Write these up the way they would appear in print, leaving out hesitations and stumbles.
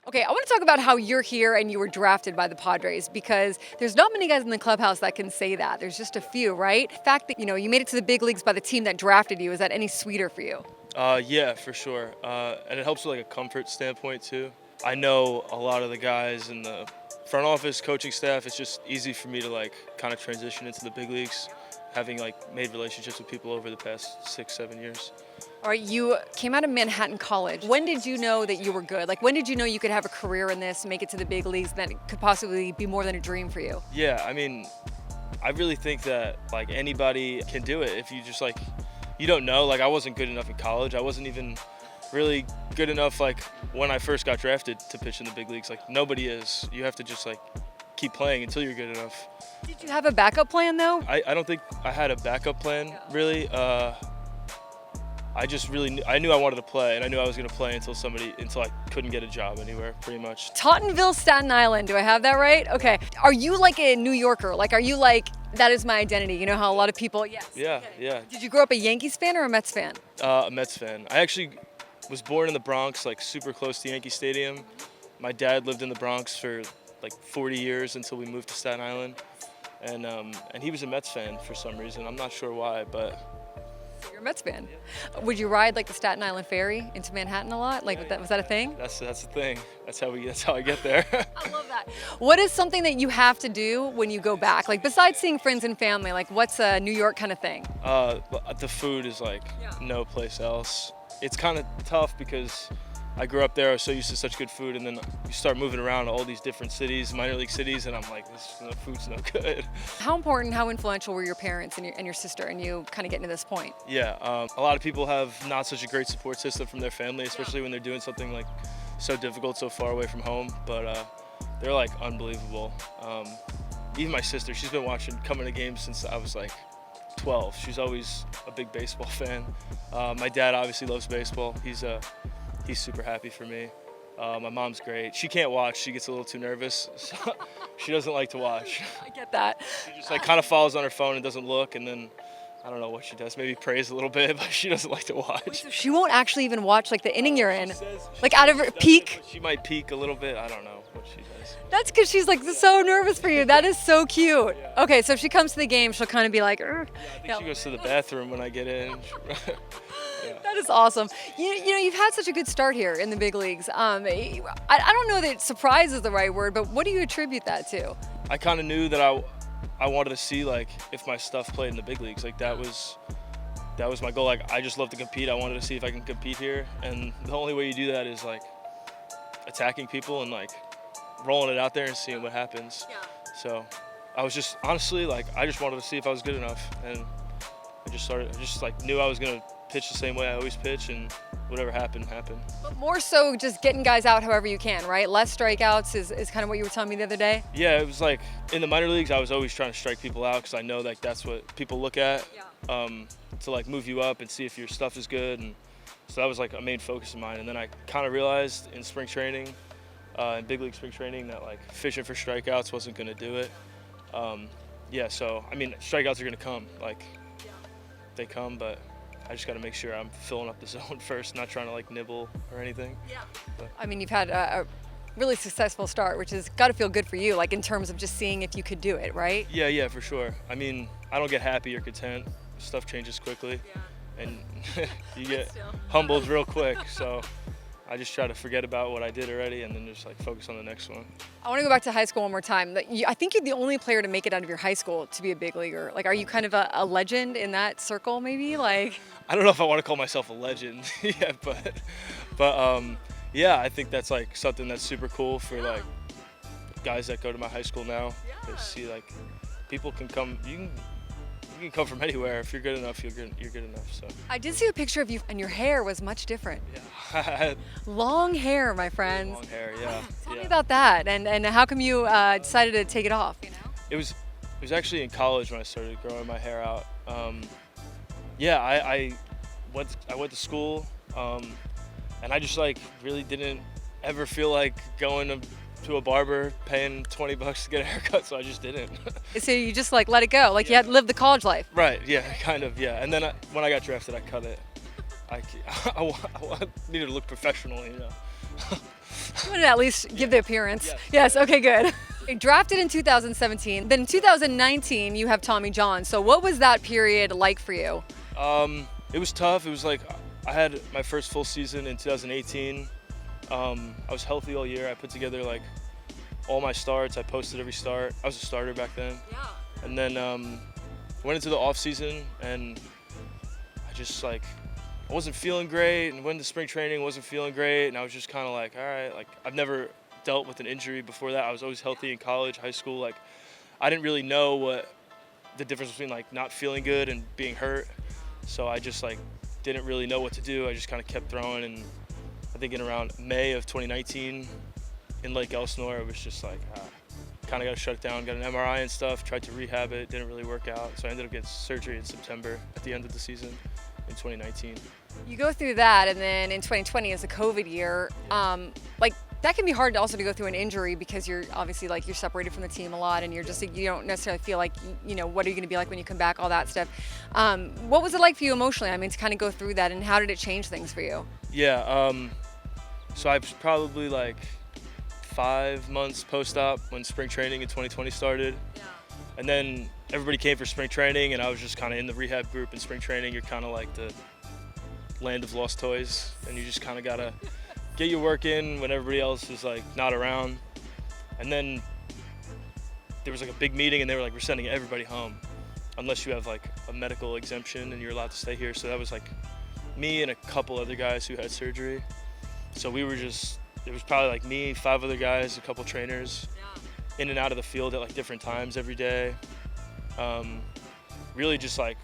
Okay, I want to talk about how you're here and you were drafted by the Padres because there's not many guys in the clubhouse that can say that. There's just a few, right? The fact that you made it to the big leagues by the team that drafted you, is that any sweeter for you? Yeah, for sure. And it helps with like a comfort standpoint too. I know a lot of the guys in the front office, coaching staff. It's just easy for me to like kind of transition into the big leagues, having like made relationships with people over the past 6-7 years. All right, you came out of Manhattan College. When did you know that you were good? Like, when did you know you could have a career in this, make it to the big leagues, and that it could possibly be more than a dream for you? Yeah, I mean, I really think that like anybody can do it if you just like, you don't know. Like I wasn't good enough in college. I wasn't even really good enough like when I first got drafted to pitch in the big leagues. Like nobody is. You have to just like keep playing until you're good enough. Did you have a backup plan though? I don't think I had a backup plan really. I just really I knew I wanted to play, and I knew I was going to play until I couldn't get a job anywhere, pretty much. Tottenville, Staten Island. Do I have that right? Okay. Are you like a New Yorker? Like, are you like, that is my identity? You know how a lot of people, yes. Yeah, okay. yeah. Did you grow up a Yankees fan or a Mets fan? A Mets fan. I actually was born in the Bronx, like super close to Yankee Stadium. My dad lived in the Bronx for like 40 years until we moved to Staten Island, and he was a Mets fan for some reason. I'm not sure why, but. You're a Mets fan. Would you ride like the Staten Island ferry into Manhattan a lot? Like, was that a thing? That's the thing. That's how I get there. I love that. What is something that you have to do when you go back? Like, besides seeing friends and family, like what's a New York kind of thing? The food is like no place else. It's kind of tough because I grew up there. I was so used to such good food, and then you start moving around to all these different cities, minor league cities, and I'm like, the food's no good. How important, how influential were your parents and your sister and you kind of getting to this point? Yeah, a lot of people have not such a great support system from their family, especially when they're doing something like so difficult, so far away from home. But they're like unbelievable. Even my sister, she's been coming to games since I was like 12. She's always a big baseball fan. My dad obviously loves baseball. He's super happy for me. My mom's great. She can't watch. She gets a little too nervous. So she doesn't like to watch. I get that. She just like kind of follows on her phone and doesn't look, and then I don't know what she does. Maybe prays a little bit, but she doesn't like to watch. Wait, so she won't actually even watch like the inning you're in? Like out of her peak? She might peek a little bit. I don't know what she does. That's because she's like so nervous for you. That is so cute. Yeah. Okay, so if she comes to the game, she'll kind of be like, I think she goes to the bathroom when I get in. That is awesome. You've had such a good start here in the big leagues. I don't know that surprise is the right word, but what do you attribute that to? I kind of knew that I wanted to see like if my stuff played in the big leagues. Like that was my goal. Like I just love to compete. I wanted to see if I can compete here, and the only way you do that is like attacking people and like rolling it out there and seeing what happens. Yeah. So I was just honestly like I just wanted to see if I was good enough, and I just like knew I was gonna pitch the same way I always pitch, and whatever happened. But more so just getting guys out however you can, right? Less strikeouts is kind of what you were telling me the other day? Yeah, it was like in the minor leagues I was always trying to strike people out because I know like that's what people look at to like move you up and see if your stuff is good, and so that was like a main focus of mine. And then I kind of realized in spring training, in big league spring training, that like fishing for strikeouts wasn't going to do it. So I mean strikeouts are going to come, like they come, but I just got to make sure I'm filling up the zone first, not trying to like nibble or anything. Yeah. But. I mean, you've had a really successful start, which has got to feel good for you, like in terms of just seeing if you could do it, right? Yeah, for sure. I mean, I don't get happy or content. Stuff changes quickly, and you get humbled real quick. So I just try to forget about what I did already and then just like focus on the next one. I want to go back to high school one more time. I think you're the only player to make it out of your high school to be a big leaguer. Like, are you kind of a legend in that circle, maybe? Like, I don't know if I want to call myself a legend yet, but I think that's like something that's super cool for like guys that go to my high school now. They see like people can come. You can come from anywhere. If you're good enough, you're good enough. So I did see a picture of you, and your hair was much different. Yeah. Long hair, my friends. Long hair, yeah. Tell me about that, and how come you decided to take it off? You know? It was actually in college when I started growing my hair out. I went to school, and I just like really didn't ever feel like going to a barber, paying $20 to get a haircut, so I just didn't. So you just like let it go, like you had to live the college life. Right, yeah, kind of, yeah. And then when I got drafted, I cut it. I needed to look professional, you know. You want to at least give the appearance. Yes. Yes, okay, good. Drafted in 2017. Then in 2019, you have Tommy John. So what was that period like for you? It was tough. It was like I had my first full season in 2018. I was healthy all year. I put together like all my starts. I posted every start. I was a starter back then. Yeah. And then went into the off season, and I just like I wasn't feeling great, and went to spring training, wasn't feeling great, and I was just kind of like, all right, like I've never dealt with an injury before that. I was always healthy in college, high school. Like I didn't really know what the difference between like not feeling good and being hurt. So I just like didn't really know what to do. I just kind of kept throwing, and I think in around May of 2019 in Lake Elsinore, it was just like kind of got to shut it down, got an MRI and stuff, tried to rehab it, didn't really work out. So I ended up getting surgery in September at the end of the season in 2019. You go through that, and then in 2020 is a COVID year. Like that can be hard also to go through an injury because you're obviously like you're separated from the team a lot, and you're just you don't necessarily feel like you know what are you going to be like when you come back, all that stuff. What was it like for you emotionally? I mean, to kind of go through that, and how did it change things for you? Yeah. So I was probably like 5 months post-op when spring training in 2020 started. Yeah. And then everybody came for spring training, and I was just kind of in the rehab group in spring training. You're kind of like the land of lost toys, and you just kind of got to get your work in when everybody else is like not around. And then there was like a big meeting, and they were like, we're sending everybody home unless you have like a medical exemption and you're allowed to stay here. So that was like me and a couple other guys who had surgery. So we were just, it was probably like me, 5 other guys, a couple trainers, in and out of the field at like different times every day. Really just like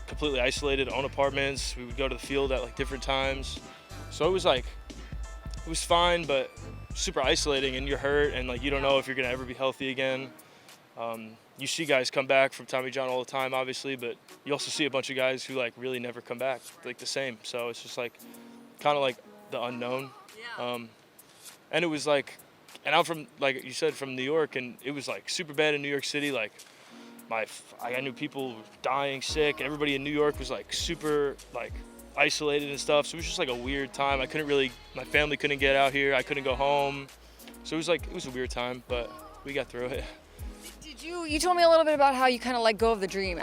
completely isolated, own apartments. We would go to the field at like different times. So it was like, it was fine, but super isolating, and you're hurt, and like you don't know if you're gonna ever be healthy again. You see guys come back from Tommy John all the time, obviously, but you also see a bunch of guys who like really never come back, like the same. So it's just like kind of like the unknown. And it was like, and I'm from, like you said, from New York, and it was like super bad in New York City. Like I knew people dying, sick. Everybody in New York was like super like isolated and stuff. So it was just like a weird time. My family couldn't get out here. I couldn't go home. So it was a weird time, but we got through it. You told me a little bit about how you kind of let go of the dream.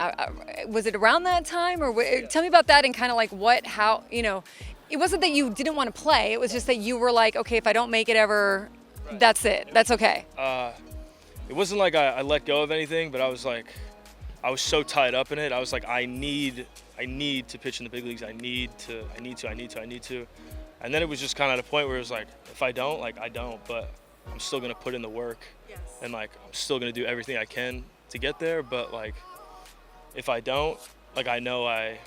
Was it around that time, or tell me about that and kind of like how, you know, it wasn't that you didn't want to play. It was just that you were like, okay, if I don't make it ever, that's it. That's okay. It wasn't like I let go of anything, but I was so tied up in it. I was like, I need to pitch in the big leagues. I need to. And then it was just kind of at a point where it was like, if I don't, like I don't, but I'm still gonna put in the work. Yes. And like I'm still gonna do everything I can to get there. But like, if I don't, like I know I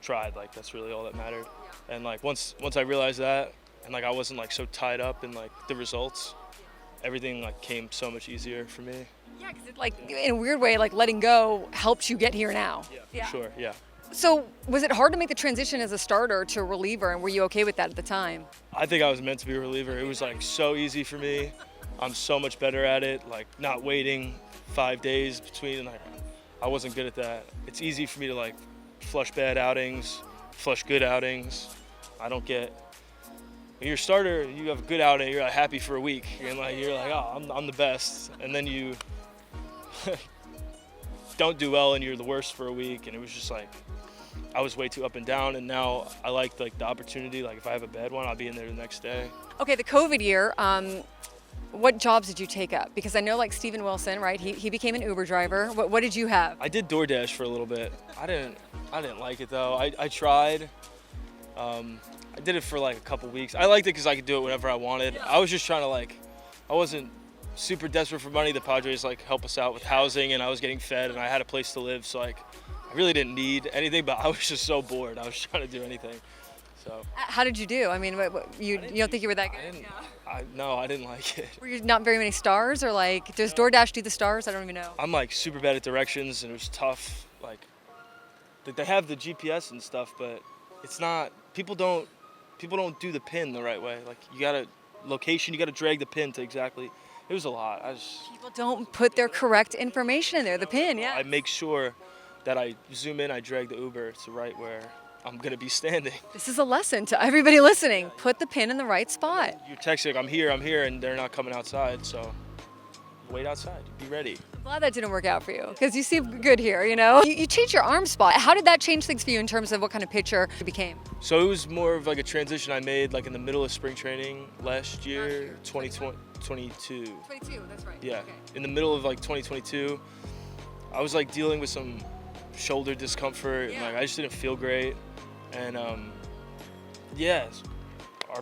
tried. Like that's really all that mattered. Yeah. And like once I realized that, and like I wasn't like so tied up in like the results, everything like came so much easier for me. Yeah, because like in a weird way, like letting go helps you get here now. Yeah, for sure. Yeah. So was it hard to make the transition as a starter to a reliever, and were you okay with that at the time? I think I was meant to be a reliever. It was like so easy for me. I'm so much better at it. Like not waiting 5 days between. Like, I wasn't good at that. It's easy for me to like flush bad outings, flush good outings. I don't get. When you're a starter, you have a good outing. You're like, happy for a week, and like you're like, oh, I'm the best. And then you don't do well, and you're the worst for a week. And it was just like, I was way too up and down. And now I like the opportunity. Like if I have a bad one, I'll be in there the next day. Okay, the COVID year. What jobs did you take up? Because I know like Steven Wilson, right? He became an Uber driver. What did you have? I did DoorDash for a little bit. I didn't like it though. I tried. I did it for like a couple weeks. I liked it because I could do it whenever I wanted. I was just trying to like, I wasn't super desperate for money. The Padres like help us out with housing, and I was getting fed, and I had a place to live. So like, I really didn't need anything, but I was just so bored. I was trying to do anything. So. How did you do? I mean, you don't think you were that good? No, I didn't like it. Were you not very many stars, or like, does DoorDash do the stars? I don't even know. I'm like super bad at directions, and it was tough. Like, they have the GPS and stuff, but it's not. People don't do the pin the right way. Like you gotta drag the pin to exactly. It was a lot. People don't put their correct information in there. The pin, yeah. I make sure that I zoom in, I drag the Uber to right I'm going to be standing. This is a lesson to everybody listening. Put the pin in the right spot. You're texting, I'm here, and they're not coming outside, so wait outside, be ready. I'm glad that didn't work out for you because you seem good here, you know? You changed your arm spot. How did that change things for you in terms of what kind of pitcher you became? So it was more of like a transition I made like in the middle of spring training last year, 2022. 22, that's right. Yeah, Okay. in the middle of like 2022, I was like dealing with some shoulder discomfort, and like I just didn't feel great. And our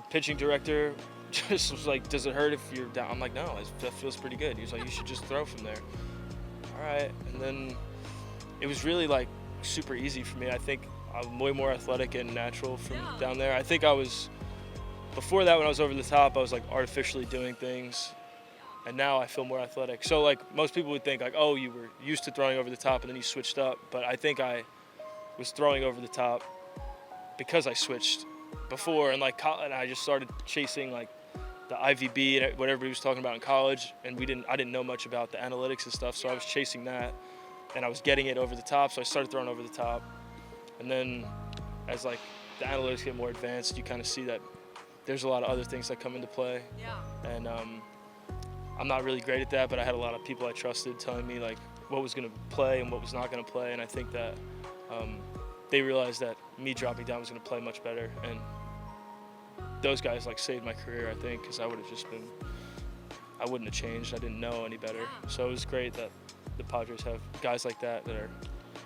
pitching director just was like, "Does it hurt if you're down?" I'm like, "No, that feels pretty good." He was like, "You should just throw from there." All right, and then it was really like super easy for me. I think I'm way more athletic and natural from down there. I think I was, before that when I was over the top, I was like artificially doing things, and now I feel more athletic. So like most people would think like, oh, you were used to throwing over the top and then you switched up, but I think I was throwing over the top because I switched before, and I just started chasing like the IVB and what everybody was talking about in college, and I didn't know much about the analytics and stuff, so I was chasing that, and I was getting it over the top, so I started throwing over the top. And then as like the analytics get more advanced, you kind of see that there's a lot of other things that come into play. Yeah. And I'm not really great at that, but I had a lot of people I trusted telling me like what was going to play and what was not going to play, and I think that they realized that me dropping down was going to play much better, and those guys like saved my career, I think, because I wouldn't have changed. I didn't know any better. So it was great that the Padres have guys like that are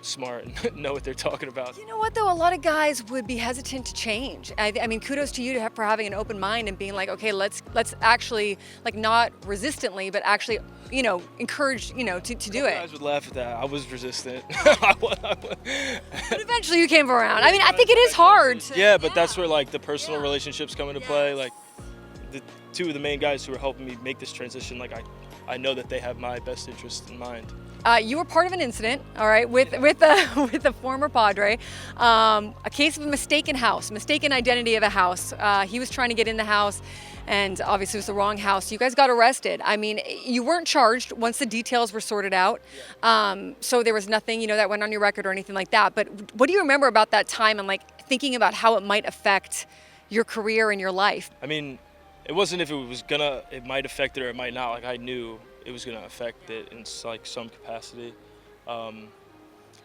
smart and know what they're talking about. You know what, though? A lot of guys would be hesitant to change. I mean, kudos to you for having an open mind and being like, okay, let's actually, like, not resistantly, but actually, you know, encourage, you know, to do it. Guys would laugh at that. I was resistant. But eventually you came around. I mean, I think it is hard. But that's where, like, the personal relationships come into play. Like, the two of the main guys who are helping me make this transition, like, I know that they have my best interest in mind. You were part of an incident, all right, with a former Padre, a case of a mistaken identity of a house. He was trying to get in the house, and obviously it was the wrong house. You guys got arrested. I mean, you weren't charged once the details were sorted out, so there was nothing, you know, that went on your record or anything like that. But what do you remember about that time and like thinking about how it might affect your career and your life? I mean, it wasn't if it might affect it or it might not. Like, I knew it was going to affect it in like some capacity. I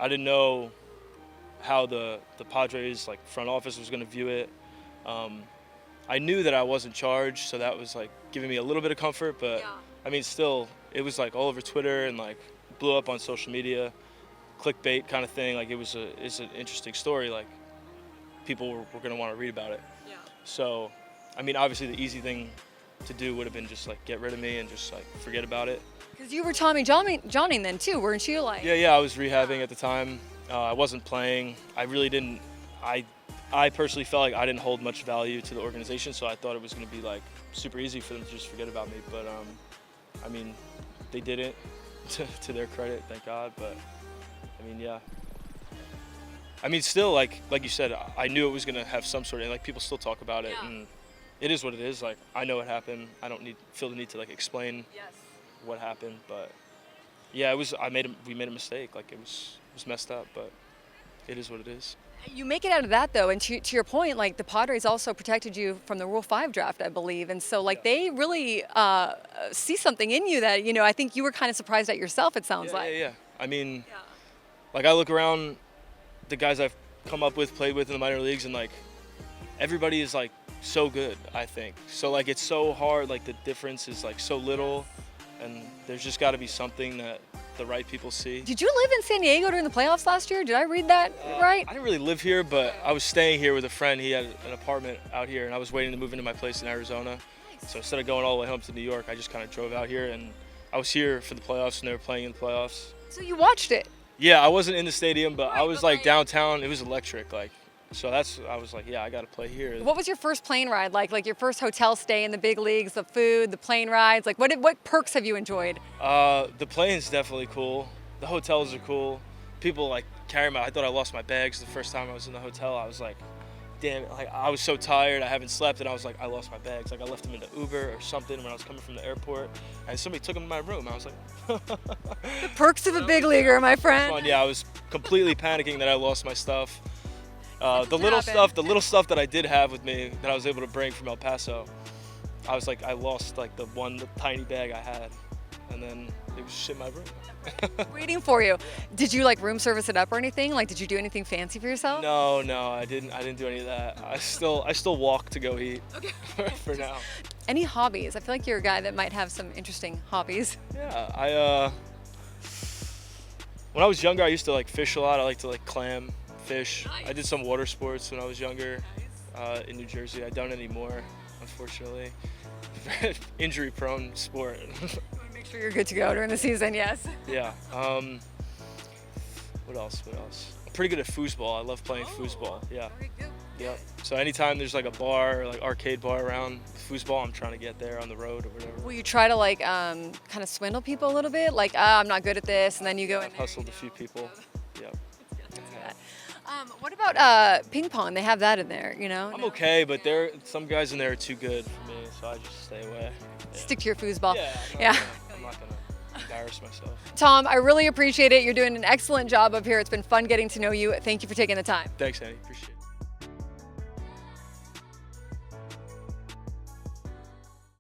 didn't know how the Padres like front office was going to view it. I knew that I wasn't charged, so that was like giving me a little bit of comfort. But I mean, still, it was like all over Twitter and like blew up on social media, clickbait kind of thing. Like it's an interesting story. Like people were going to want to read about it. Yeah. So, I mean, obviously the easy thing to do would have been just like get rid of me and just like forget about it. Because you were Tommy Johnning then too, weren't you? Like. Yeah, I was rehabbing at the time. I wasn't playing. I really didn't. I personally felt like I didn't hold much value to the organization, so I thought it was going to be like super easy for them to just forget about me. But I mean, they didn't, to their credit, thank God. But I mean, yeah. I mean, still, like you said, I knew it was going to have some sort of, like, people still talk about it, and it is what it is. Like, I know what happened. I don't feel the need to like explain what happened, but yeah, we made a mistake. Like, it was messed up, but it is what it is. You make it out of that though, and to your point, like the Padres also protected you from the Rule 5 draft, I believe, and so like they really see something in you that, you know, I think you were kind of surprised at yourself. It sounds like. Yeah. I mean, like I look around the guys I've come up with, played with in the minor leagues, and like everybody is like so good, I think. So like it's so hard, like the difference is like so little, and there's just got to be something that the right people see. Did you live in San Diego during the playoffs last year? Did I read that right? I didn't really live here, but I was staying here with a friend. He had an apartment out here, and I was waiting to move into my place in Arizona. Nice. So instead of going all the way home to New York, I just kind of drove out here, and I was here for the playoffs, and they were playing in the playoffs. So you watched it? Yeah, I wasn't in the stadium, but I was like downtown. It was electric, like. So I was like, yeah, I got to play here. What was your first plane ride like? Like your first hotel stay in the big leagues, the food, the plane rides? Like what perks have you enjoyed? The plane's definitely cool. The hotels are cool. People like carry I thought I lost my bags the first time I was in the hotel. I was like, damn it. Like I was so tired. I haven't slept, and I was like, I lost my bags. Like I left them in the Uber or something when I was coming from the airport, and somebody took them in my room. I was like, the perks of a big leaguer, my friend. Yeah, I was completely panicking that I lost my stuff. The little stuff that I did have with me that I was able to bring from El Paso, I lost like the tiny bag I had, and then it was just in my room. Waiting for you. Did you like room service it up or anything? Like, did you do anything fancy for yourself? No, I didn't do any of that. I still walk to go eat. Okay. For now. Any hobbies? I feel like you're a guy that might have some interesting hobbies. Yeah, when I was younger, I used to like fish a lot. I like to like clam, fish. Nice. I did some water sports when I was younger in New Jersey. I don't anymore, unfortunately. Injury prone sport. Make sure you're good to go during the season, yes. Yeah. What else? I'm pretty good at foosball. I love playing foosball. Yeah. Very good. Yep. So anytime there's like a bar, like arcade bar around foosball, I'm trying to get there on the road or whatever. Will you try to like kind of swindle people a little bit? Like, I'm not good at this, and then you go in I've there. hustled a few people. Yep. What about ping pong? They have that in there, you know? I'm okay, but some guys in there are too good for me, so I just stay away. Yeah. Stick to your foosball. Yeah. I'm not gonna embarrass myself. Tom, I really appreciate it. You're doing an excellent job up here. It's been fun getting to know you. Thank you for taking the time. Thanks, Annie. Appreciate it.